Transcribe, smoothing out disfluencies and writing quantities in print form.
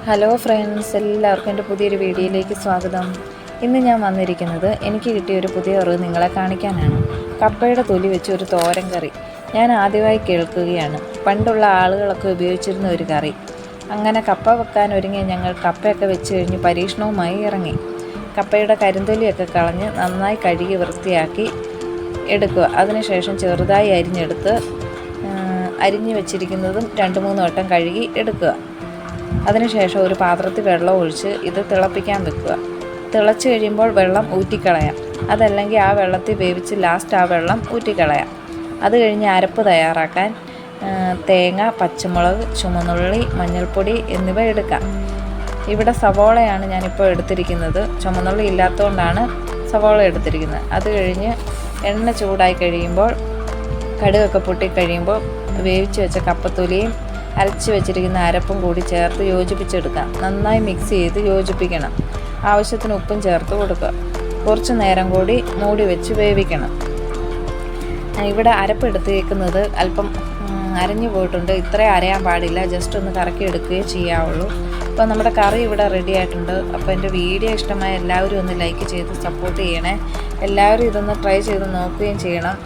Hello friends, എല്ലാവർക്കും എൻ്റെ പുതിയൊരു വീഡിയോയിലേക്ക് സ്വാഗതം. ഇന്ന് ഞാൻ വന്നിരിക്കുന്നത് എനിക്ക് കിട്ടിയൊരു പുതിയ അറിവ് നിങ്ങളെ കാണിക്കാനാണ്. കപ്പയുടെ തൊലി വെച്ച് ഒരു തോരൻ കറി ഞാൻ ആദ്യമായി കേൾക്കുകയാണ്. പണ്ടുള്ള ആളുകളൊക്കെ ഉപയോഗിച്ചിരുന്ന ഒരു കറി. അങ്ങനെ കപ്പ വെക്കാൻ ഒരുങ്ങിയ ഞങ്ങൾ കപ്പയൊക്കെ വെച്ച് കഴിഞ്ഞ് പരീക്ഷണവുമായി ഇറങ്ങി. കപ്പയുടെ കരിന്തൊലിയൊക്കെ കളഞ്ഞ് നന്നായി കഴുകി വൃത്തിയാക്കി എടുക്കുക. അതിനുശേഷം ചെറുതായി അരിഞ്ഞെടുത്ത് അരിഞ്ഞു വെച്ചിരിക്കുന്നതും 2-3 വട്ടം കഴുകി എടുക്കുക. അതിനുശേഷം ഒരു പാത്രത്തിൽ വെള്ളം ഒഴിച്ച് ഇത് തിളപ്പിക്കാൻ വെക്കുക. തിളച്ച് കഴിയുമ്പോൾ വെള്ളം ഊറ്റിക്കളയാം. അതല്ലെങ്കിൽ ആ വെള്ളത്തിൽ വേവിച്ച് ലാസ്റ്റ് ആ വെള്ളം ഊറ്റിക്കളയാം. അത് കഴിഞ്ഞ് അരപ്പ് തയ്യാറാക്കാൻ തേങ്ങ, പച്ചമുളക്, ചുമന്നുള്ളി, മഞ്ഞൾപ്പൊടി എന്നിവ എടുക്കാം. ഇവിടെ സവോളയാണ് ഞാനിപ്പോൾ എടുത്തിരിക്കുന്നത്. ചുമന്നുള്ളി ഇല്ലാത്തതുകൊണ്ടാണ് സവോള എടുത്തിരിക്കുന്നത്. അത് കഴിഞ്ഞ് എണ്ണ ചൂടായി കഴിയുമ്പോൾ കടുകൊക്കെ പൊട്ടിക്കഴിയുമ്പോൾ വേവിച്ച് വെച്ച കപ്പത്തൊലിയും അരച്ച് വെച്ചിരിക്കുന്ന അരപ്പും കൂടി ചേർത്ത് യോജിപ്പിച്ചെടുക്കാം. നന്നായി മിക്സ് ചെയ്ത് യോജിപ്പിക്കണം. ആവശ്യത്തിന് ഉപ്പും ചേർത്ത് കൊടുക്കുക. കുറച്ച് നേരം കൂടി മൂടി വെച്ച് വേവിക്കണം. ഇവിടെ അരപ്പ് എടുത്തേക്കുന്നത് അല്പം അരഞ്ഞു പോയിട്ടുണ്ട്. ഇത്രയും അരയാൻ പാടില്ല, ജസ്റ്റ് ഒന്ന് കറക്കി എടുക്കുകയേ ചെയ്യാവുള്ളൂ. അപ്പോൾ നമ്മുടെ കറി ഇവിടെ റെഡി ആയിട്ടുണ്ട്. അപ്പോൾ എൻ്റെ വീഡിയോ ഇഷ്ടമായ എല്ലാവരും ഒന്ന് ലൈക്ക് ചെയ്ത് സപ്പോർട്ട് ചെയ്യണേ. എല്ലാവരും ഇതൊന്ന് ട്രൈ ചെയ്ത് നോക്കുകയും ചെയ്യണം.